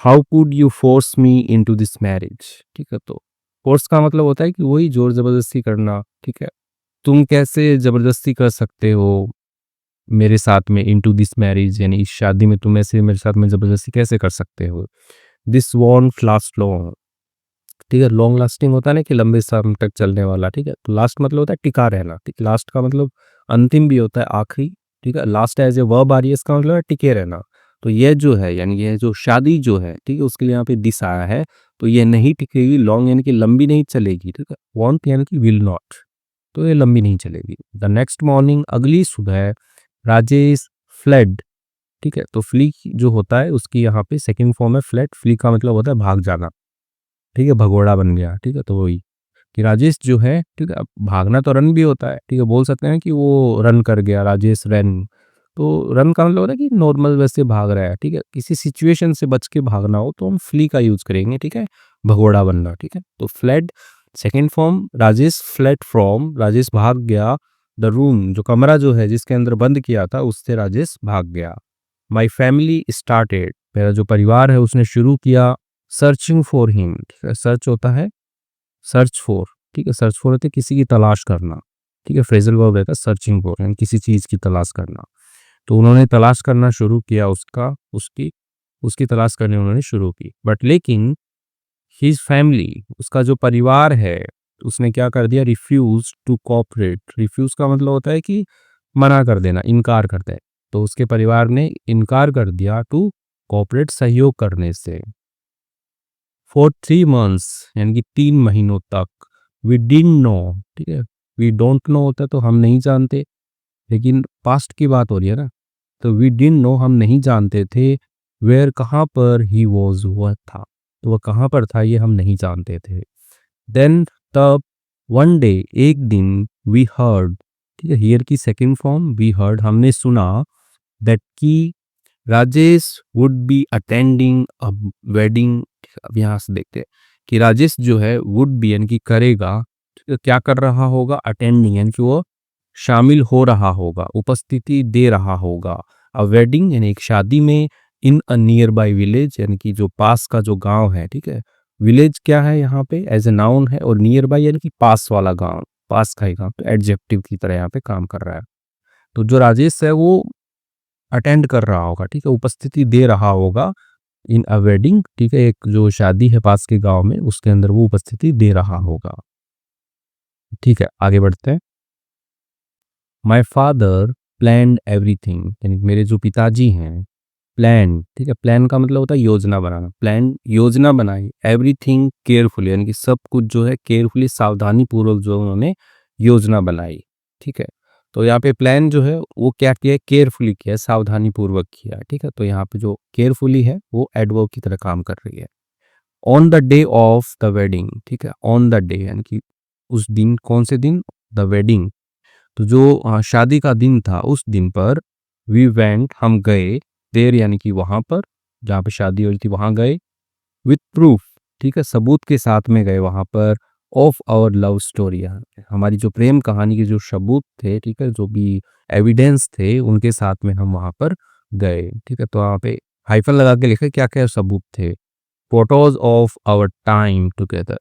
S1: how could you force me into this marriage, ठीक है। तो फोर्स का मतलब होता है कि वही जोर जबरदस्ती करना, ठीक है। तुम कैसे जबरदस्ती कर सकते हो मेरे साथ में, इनटू दिस मैरिज यानी इस शादी में तुम ऐसे मेरे साथ में जबरदस्ती कैसे कर सकते हो। दिस वॉन्ट लास्ट लॉन्ग, ठीक है, लॉन्ग लास्टिंग होता है ना कि लंबे समय तक चलने वाला, ठीक है। तो लास्ट मतलब होता है टिका रहना, ठीक, लास्ट का मतलब अंतिम भी होता है, आखिरी, ठीक है। लास्ट एज ए वर्ब आ रही है, इसका मतलब है टिके रहना। तो ये जो है यानी ये जो शादी जो है, ठीक है, उसके लिए यहाँ पे दिस आया है, तो ये नहीं टिकेगी, लॉन्ग यानी कि लंबी नहीं चलेगी, ठीक है। वॉन्ट यानी कि विल नॉट, तो ये लंबी नहीं चलेगी। द नेक्स्ट मॉर्निंग, अगली सुबह, राजेश फ्लेड, ठीक है। तो फ्ली जो होता है उसकी यहाँ पे सेकंड फॉर्म है फ्लेड, फ्ली का मतलब होता है भाग जाना, ठीक है, भगोड़ा बन गया, ठीक है। तो वही कि राजेश जो है, ठीक है, अब भागना तो रन भी होता है, ठीक है, बोल सकते हैं कि वो रन कर गया, राजेश रन। तो रन का मतलब होता है कि नॉर्मल वैसे भाग रहा है, ठीक है। किसी सिचुएशन से बच के भागना हो तो हम फ्ली का यूज करेंगे, ठीक है, भगोड़ा बनना, ठीक है। तो fled second form, Rajesh fled from, Rajesh भाग गया, द रूम जो कमरा जो है जिसके अंदर बंद किया था उससे राजेश भाग गया। माई फैमिली स्टार्टेड, मेरा जो परिवार है उसने शुरू किया, सर्चिंग फॉर हिम, ठीक है, सर्च होता है सर्च फॉर, ठीक है, सर्च फॉर होता है किसी की तलाश करना, ठीक है, फ्रेजल वर्ब रहता है सर्चिंग फॉर यानी किसी चीज की तलाश करना। तो उन्होंने तलाश करना शुरू किया, उसका उसकी उसकी तलाश करनी उन्होंने शुरू की। बट लेकिन हिज फैमिली, उसका जो परिवार है, उसने क्या कर दिया, रिफ्यूज टू कोऑपरेट। रिफ्यूज का मतलब होता है कि मना कर देना, इनकार करता है। तो उसके परिवार ने इनकार कर दिया टू कोऑपरेट, सहयोग करने से। फॉर 3 मंथ्स, यानी कि 3 महीनों तक, वी डिडंट नो, ठीक है, वी डोंट नो होता है तो हम नहीं जानते, लेकिन पास्ट की बात हो रही है ना, तो वी डिडंट नो, हम नहीं जानते थे, वेयर, कहाँ पर, ही वॉज, वह था, तो वह कहाँ पर था ये हम नहीं जानते थे। देन, तब, वन डे, एक दिन, वी हर्ड, ठीक है, हियर की सेकंड फॉर्म वी हर्ड, हमने सुना, दैट की Rajesh would be attending a wedding. अब यहाँ से देखते हैं कि राजेश जो है वुड बी यानी कि करेगा, तो क्या कर रहा होगा, अटेंडिंग यानी कि वो शामिल हो रहा होगा, उपस्थिति दे रहा होगा, अ वेडिंग यानी एक शादी में, इन अ नियर बाई विलेज यानी कि जो पास का जो गांव है, ठीक है, विलेज क्या है यहाँ पे एज ए नाउन है, और नियर बाई यानी कि पास वाला गांव, पास का ही गांव, तो एडजेक्टिव की तरह यहाँ पे काम कर रहा है। तो जो राजेश है वो अटेंड कर रहा होगा, ठीक है, उपस्थिति दे रहा होगा, इन अ वेडिंग, ठीक है, एक जो शादी है पास के गांव में, उसके अंदर वो उपस्थिति दे रहा होगा। ठीक है, आगे बढ़ते हैं। माई फादर प्लान्ड एवरीथिंग, यानी मेरे जो पिताजी हैं, प्लान, ठीक है, प्लान का मतलब होता है योजना बनाना, प्लान योजना बनाई, एवरीथिंग केयरफुली, यानी कि सब कुछ जो है केयरफुली, सावधानी पूर्वक जो उन्होंने योजना बनाई। ठीक है, तो यहाँ पे प्लान जो है वो क्या किया है, केयरफुली किया है, सावधानी पूर्वक किया है। ठीक है, तो यहाँ पे जो केयरफुली है वो एडवर्ब की तरह काम कर रही है। On the day of the wedding, ठीक है, ऑन द डे यानी कि उस दिन, कौन से दिन, द वेडिंग, तो जो शादी का दिन था उस दिन पर, वी वेंट, हम गए, देर यानी कि वहां पर, जहाँ पे शादी हुई थी वहां गए, विथ प्रूफ, ठीक है, सबूत के साथ में गए वहां पर, ऑफ आवर लव स्टोरी, हमारी जो प्रेम कहानी के जो सबूत थे, ठीक है, जो भी एविडेंस थे उनके साथ में हम वहां पर गए। ठीक है, तो वहाँ पे हाइफन लगा के लिखे क्या क्या सबूत थे, photos of our time together,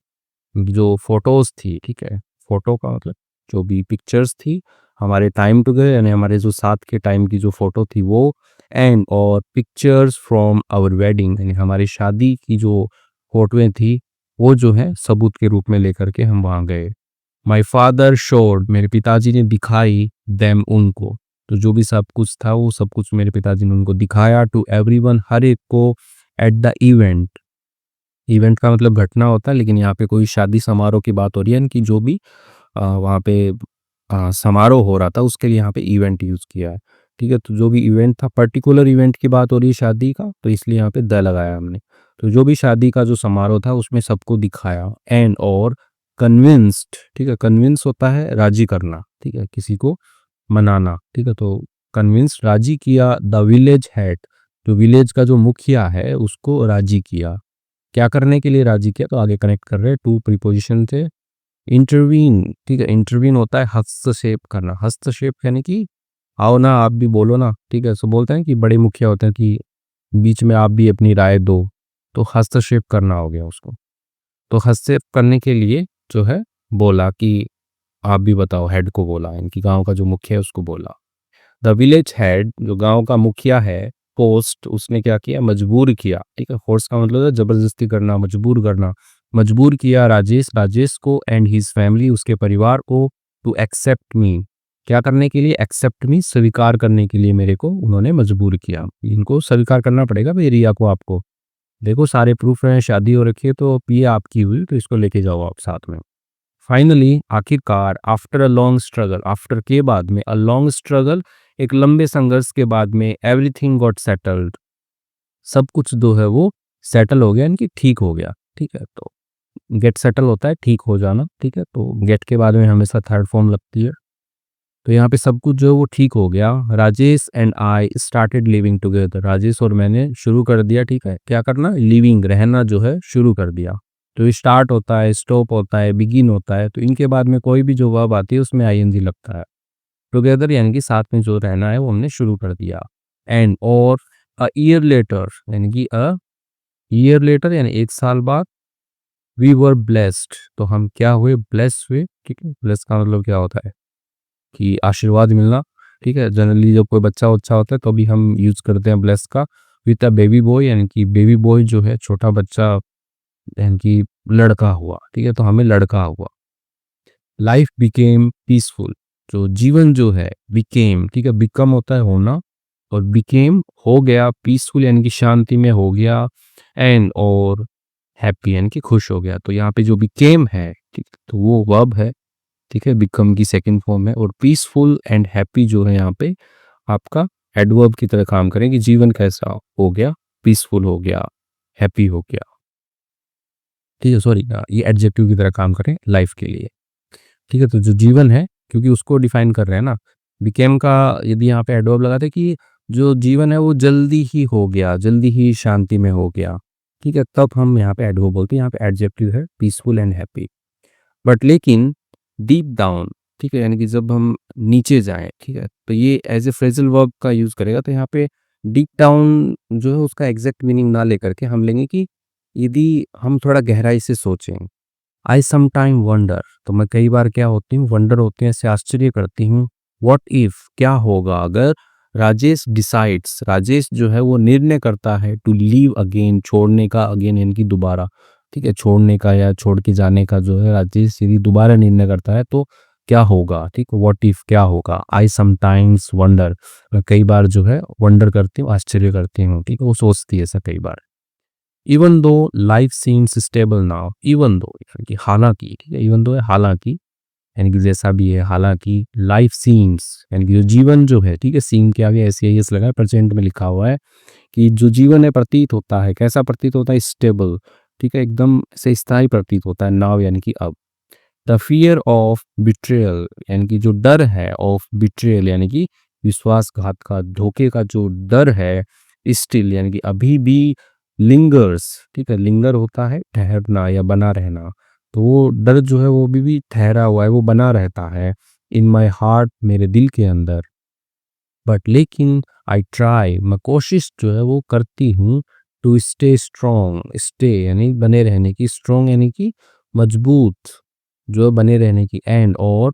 S1: जो फोटोज थी, ठीक है, फोटो का मतलब जो भी पिक्चर्स थी हमारे टाइम टुगेदर, यानी हमारे जो साथ के टाइम की जो फोटो थी वो, एंड और पिक्चर्स फ्रॉम आवर वेडिंग, यानी हमारी शादी की जो फोटोएं थी वो जो है सबूत के रूप में लेकर के हम वहाँ गए। माई फादर शोड, मेरे पिताजी ने दिखाई, देम उनको, तो जो भी सब कुछ था वो सब कुछ मेरे पिताजी ने उनको दिखाया, टू एवरीवन, हर एक को, एट द इवेंट, इवेंट का मतलब घटना होता है, लेकिन यहाँ पे कोई शादी समारोह की बात हो रही है कि जो भी वहाँ पे समारोह हो रहा था उसके लिए यहाँ पे इवेंट यूज़ किया है। ठीक है, तो जो भी इवेंट था, पर्टिकुलर इवेंट की बात हो रही है शादी का, तो इसलिए यहाँ पे द लगाया हमने। तो जो भी शादी का जो समारोह था उसमें सबको दिखाया, एंड और कन्विंस्ड, ठीक है, कन्विंस होता है राजी करना, ठीक है, किसी को मनाना। ठीक है, तो कन्विंस्ड, राजी किया, द विलेज हेड, जो विलेज का जो मुखिया है उसको राजी किया, क्या करने के लिए राजी किया, तो आगे कनेक्ट कर रहे हैं, टू प्रीपोजिशन थे। इंटरवीन, ठीक है, इंटरवीन होता है हस्तक्षेप करना, हस्तक्षेप यानी कि आओ ना आप भी बोलो ना, ठीक है, सो बोलते हैं कि बड़े मुखिया होते हैं कि बीच में आप भी अपनी राय दो, तो हस्तक्षेप करना हो गया उसको। तो हस्तक्षेप करने के लिए जो है बोला कि आप भी बताओ, हेड को बोला, इनकी गांव का जो मुखिया है उसको बोला। द विलेज हेड, जो गांव का मुखिया है, पोस्ट, उसने क्या किया, मजबूर किया, ठीक है, फोर्स का मतलब है जबरदस्ती करना, मजबूर करना, मजबूर किया राजेश, राजेश को, एंड हिज फैमिली, उसके परिवार को, टू एक्सेप्ट मी, क्या करने के लिए, एक्सेप्ट मी, स्वीकार करने के लिए मेरे को उन्होंने मजबूर किया। इनको स्वीकार करना पड़ेगा भाई, रिया को, आपको देखो सारे प्रूफ हैं, शादी हो रखी है, तो ये आपकी हुई, तो इसको लेके जाओ आप साथ में। फाइनली, आखिरकार, after a long struggle, after के बाद में, अ लॉन्ग स्ट्रगल, एक लंबे संघर्ष के बाद में, एवरीथिंग गॉट सेटल्ड, सब कुछ जो है वो सेटल हो गया, यानी कि ठीक हो गया। ठीक है, तो गेट सेटल होता है ठीक हो जाना। ठीक है, तो गेट के बाद में हमेशा थर्ड फॉर्म लगती है। तो यहाँ पे सब कुछ जो है वो ठीक हो गया। Rajesh and I started living together, Rajesh और मैंने शुरू कर दिया, ठीक है, क्या करना, लिविंग, रहना जो है शुरू कर दिया। तो स्टार्ट होता है, स्टॉप होता है, बिगिन होता है, तो इनके बाद में कोई भी जो वर्ब आती है उसमें आईएनजी लगता है। टुगेदर यानी कि साथ में जो रहना है वो हमने शुरू कर दिया। एंड और अ ईयर लेटर, यानी कि अ ईयर लेटर यानी एक साल बाद, वी वर ब्लेस्ड, तो हम क्या हुए, ब्लेस हुए। ठीक है, ब्लेस का मतलब क्या होता है कि आशीर्वाद मिलना। ठीक है, जनरली जब कोई बच्चा अच्छा होता है तो भी हम यूज करते हैं ब्लेस का, विद अ बेबी बॉय, यानी कि बेबी बॉय जो है छोटा बच्चा यानी कि लड़का हुआ, ठीक है, तो हमें लड़का हुआ। लाइफ बिकेम पीसफुल, जो जीवन जो है बिकेम, ठीक है, बिकम होता है होना, और बिकेम हो गया, पीसफुल यानी कि शांति में हो गया, एंड और हैप्पी यानी कि खुश हो गया। तो यहाँ पे जो बिकेम है, ठीक, तो वो वर्ब है, ठीक है, बिकम की सेकंड फॉर्म है, और पीसफुल एंड हैप्पी जो है यहाँ पे आपका एडवर्ब की तरह काम करें कि जीवन कैसा हो गया, पीसफुल हो गया, हैप्पी हो गया, ठीक है, सॉरी, ये एडजेक्टिव की तरह काम करें लाइफ के लिए, ठीक है। तो जो जीवन है, क्योंकि उसको डिफाइन कर रहे हैं ना, बिकेम का यदि यहाँ पे एडवर्ब लगाते कि जो जीवन है वो जल्दी ही हो गया, जल्दी ही शांति में हो गया, ठीक है, तब हम यहाँ पे एडवर्ब बोलते हैं। यहाँ पे एडजेक्टिव है पीसफुल एंड हैप्पी। बट लेकिन डीप डाउन, ठीक है, यानी कि जब हम नीचे जाएं, ठीक है, तो ये एज ए फ्रेजल वर्ब का यूज करेगा। तो यहाँ पे डीप डाउन जो है उसका एग्जैक्ट मीनिंग ना लेकर के हम लेंगे कि यदि हम थोड़ा गहराई से सोचें। आई सम टाइम वंडर, तो मैं कई बार क्या होती हूँ, वंडर होती हूँ, ऐसे आश्चर्य करती हूँ। व्हाट इफ, क्या होगा अगर, राजेश डिसाइड्स, राजेश जो है वो निर्णय करता है, टू लीव अगेन, छोड़ने का, अगेन यानी कि दोबारा, ठीक है, छोड़ने का या छोड़ के जाने का जो है राजेश यदि दोबारा निर्णय करता है तो क्या होगा, ठीक है, व्हाट इफ क्या होगा। आई समटाइम्स वंडर, मैं कई बार जो है वंडर करती हूँ, आश्चर्य करती हूँ, ठीक है, वो सोचती है ऐसा कई बार। Even though life seems stable now, even though यानी कि हालांकि, ठीक है, इवन दो है हालांकि, यानी कि जैसा भी है, हालांकि लाइफ सीम्स यानी कि जो जीवन जो है, ठीक है, सीम के आगे ऐसे एस लगा है, प्रेजेंट में लिखा हुआ है कि जो जीवन है प्रतीत होता है, कैसा प्रतीत होता है, स्टेबल, ठीक है, एकदम से स्थायी प्रतीत होता है, नाउ यानी कि अब। द फियर ऑफ बिट्रेयल, यानी कि जो डर है, ऑफ बिट्रेयल यानी कि विश्वासघात का, धोखे का जो डर है, स्टिल यानी कि अभी भी, लिंगर्स, ठीक है, लिंगर होता है ठहरना या बना रहना, तो वो डर जो है वो अभी भी ठहरा हुआ है, वो बना रहता है, इन माई हार्ट, मेरे दिल के अंदर। बट लेकिन आई ट्राई, मैं कोशिश जो है वो करती हूँ, टू स्टे स्ट्रॉन्ग, स्टे यानी बने रहने की, स्ट्रॉन्ग यानी कि मजबूत, जो है बने रहने की, एंड और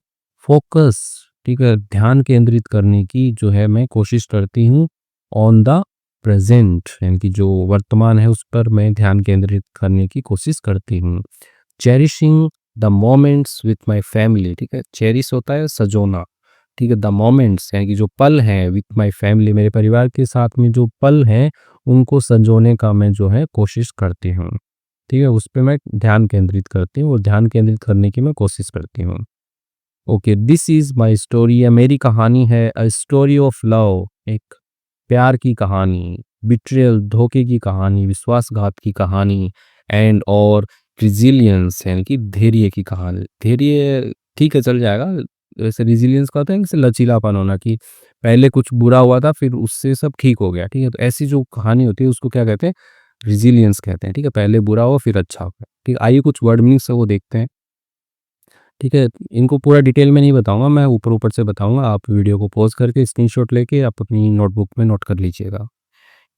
S1: फोकस, ठीक है, ध्यान केंद्रित करने की जो है मैं कोशिश करती हूँ, ऑन द प्रेजेंट यानी कि जो वर्तमान है उस पर मैं ध्यान केंद्रित करने की कोशिश करती हूँ। Cherishing the moments with my family, ठीक है, चेरिश होता है सजोना, ठीक है, द मोमेंट्स यानी कि जो पल हैं, विथ माई फैमिली, मेरे परिवार के साथ में जो पल हैं उनको संजोने का मैं जो है कोशिश करती हूँ, ठीक है, उस पे मैं ध्यान केंद्रित करती हूँ और ध्यान केंद्रित करने की मैं कोशिश करती हूँ। Okay, this is my story, या मेरी कहानी है, अ स्टोरी ऑफ लव, एक प्यार की कहानी, बिट्रियल धोखे की कहानी, विश्वासघात की कहानी, एंड और रिजिलियंस यानी कि धैर्य की कहानी। धैर्य ठीक है चल जाएगा, वैसे रिजिलियंस का होता है जैसे लचीलापन होना, कि पहले कुछ बुरा हुआ था फिर उससे सब ठीक हो गया, ठीक है, तो ऐसी जो कहानी होती है उसको क्या कहते हैं, रिजिलियंस कहते हैं, ठीक है, पहले बुरा हुआ फिर अच्छा हो गया, ठीक है। आइए कुछ वर्ड मीनिंग्स है वो देखते हैं, ठीक है, इनको पूरा डिटेल में नहीं बताऊंगा, मैं ऊपर ऊपर से बताऊंगा, आप वीडियो को पॉज करके स्क्रीनशॉट लेके आप अपनी नोटबुक में नोट कर लीजिएगा।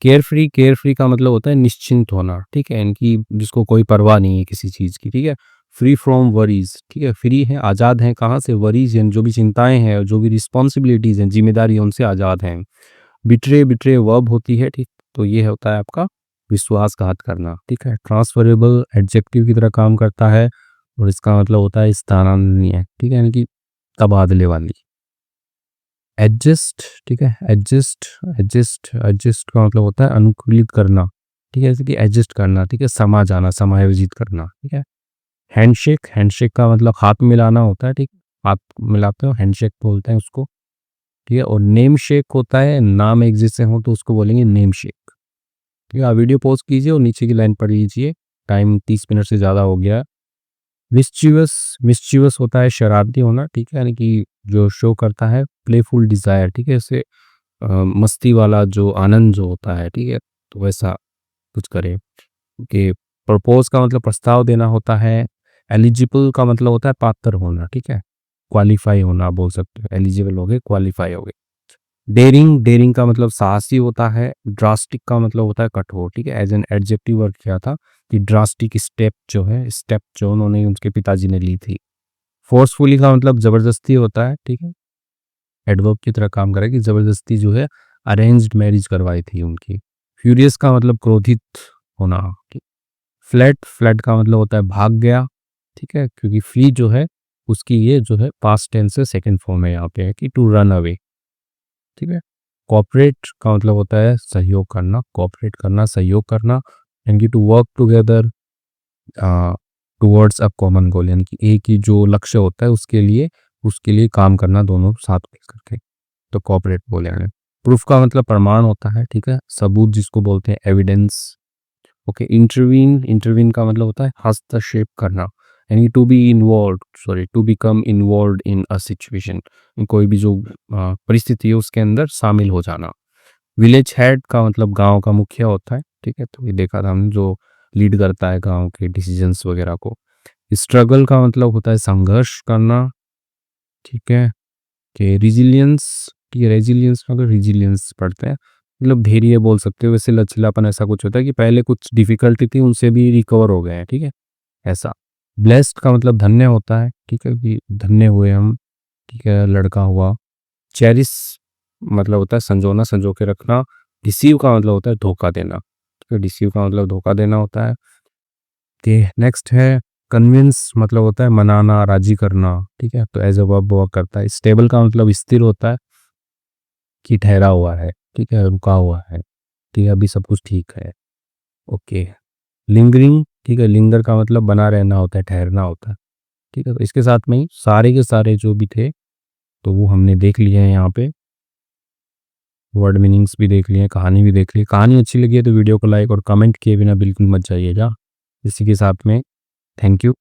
S1: केयर फ्री, केयर फ्री का मतलब होता है निश्चिंत होना, ठीक है, इनकी जिसको कोई परवाह नहीं है किसी चीज़ की, ठीक है। फ्री फ्रॉम वरीज, ठीक है, फ्री है, आज़ाद हैं कहाँ से, वरीज यानी जो भी चिंताएं हैं, जो भी रिस्पॉन्सिबिलिटीज़ हैं, जिम्मेदारी है, उनसे आज़ाद हैं। बिट्रे, बिट्रे वर्ब होती है, ठीक, तो ये होता है आपका विश्वासघात करना, ठीक है, ट्रांसफरेबल एडजेक्टिव की तरह काम करता है, और इसका मतलब होता है स्थानांतरणीय, ठीक है, यानी कि तबादले वाली। एडजस्ट, ठीक है, एडजस्ट, एडजस्ट, एडजस्ट का मतलब होता है अनुकूलित करना, ठीक है, जैसे कि एडजस्ट करना, ठीक है, समा जाना, समायोजित करना, ठीक है। हैंडशेक, हैंडशेक का मतलब हाथ मिलाना होता है, ठीक, हाथ मिलाते हो, हैंडशेक बोलते हैं उसको, ठीक है। और नेम शेक होता है, नाम एक जैसे हो तो उसको बोलेंगे नेम शेक, ठीक है। आप वीडियो पॉज कीजिए और नीचे की लाइन पढ़ लीजिए, टाइम 30 मिनट से ज़्यादा हो गया। मिस्चीवस, मिस्चीवस होता है शरारती होना, ठीक है, यानी कि जो शो करता है प्लेफुल डिज़ायर, ठीक है, इसे मस्ती वाला जो आनंद जो होता है, ठीक है, तो वैसा कुछ करे। कि प्रपोज का मतलब प्रस्ताव देना होता है। एलिजिबल का मतलब होता है पात्र होना, ठीक है, क्वालिफाई होना आप बोल सकते हो, एलिजिबल हो गए, क्वालिफाई हो गए। डेयरिंग, डेयरिंग का मतलब साहसी होता है। ड्रास्टिक का मतलब होता है कठोर, ठीक है, एज एन एडजेक्टिव वर्ड किया था कि ड्रास्टिक स्टेप जो है, स्टेप जो उन्होंने उनके पिताजी ने ली थी। फोर्सफुली का मतलब जबरदस्ती होता है, ठीक है, एडवर्ब की तरह काम करेगा कि जबरदस्ती जो है अरेंज्ड मैरिज करवाई थी उनकी। फ्यूरियस का मतलब क्रोधित होना, फ्लैट का मतलब होता है भाग गया, ठीक है, क्योंकि फ्ली जो है उसकी ये जो है पास्ट टेंस से सेकंड फॉर्म है यहाँ पे है कि टू रन अवे, ठीक है। कोऑपरेट का मतलब होता है सहयोग करना, कोऑपरेट करना, सहयोग करना, यानी कि to work together towards a common goal, यानी कि एक ही जो लक्ष्य होता है उसके लिए काम करना दोनों साथ मिल करके, तो कोऑपरेट बोलेंगे। प्रूफ का मतलब प्रमाण होता है, ठीक है, सबूत जिसको बोलते हैं एविडेंस। ओके, इंटरवीन का मतलब होता है हस्तक्षेप करना, यानी to become involve in a situation, कोई भी जो परिस्थिति है उसके अंदर शामिल हो जाना। विलेज हेड का मतलब गांव का मुखिया होता है, ठीक है, तो ये देखा था हमने, जो लीड करता है गांव के डिसीजंस वगैरह को। स्ट्रगल का मतलब होता है संघर्ष करना, ठीक है, कि रेजिलियंस अगर रिजिलियंस पढ़ते हैं मतलब धैर्य बोल सकते हो, वैसे लचीलापन ऐसा कुछ होता है कि पहले कुछ डिफिकल्टी थी उनसे भी रिकवर हो गए हैं, ठीक है, ऐसा। ब्लेस्ड का मतलब धन्य होता है, ठीक है, कि धन्य हुए हम, ठीक है, लड़का हुआ। चेरिस मतलब होता है संजोना, संजो के रखना। डिसीव का मतलब होता है धोखा देना, ठीक है, डिसीव का मतलब धोखा देना होता है। कि नेक्स्ट है कन्विंस, मतलब होता है मनाना, राजी करना, ठीक है, तो एज अ वर्ब वर्क करता है। स्टेबल का मतलब स्थिर होता है, कि ठहरा हुआ है, ठीक है, रुका हुआ है, ठीक है, अभी सब कुछ ठीक है। ओके, लिंगरिंग, ठीक है, लिंगर का मतलब बना रहना होता है, ठहरना होता है, ठीक है। तो इसके साथ में ही सारे के सारे जो भी थे तो वो हमने देख लिए हैं यहाँ पे, वर्ड मीनिंग्स भी देख लिए, कहानी भी देख ली। कहानी अच्छी लगी है तो वीडियो को लाइक और कमेंट किए बिना बिल्कुल मत जाइएगा। इसी के साथ में थैंक यू।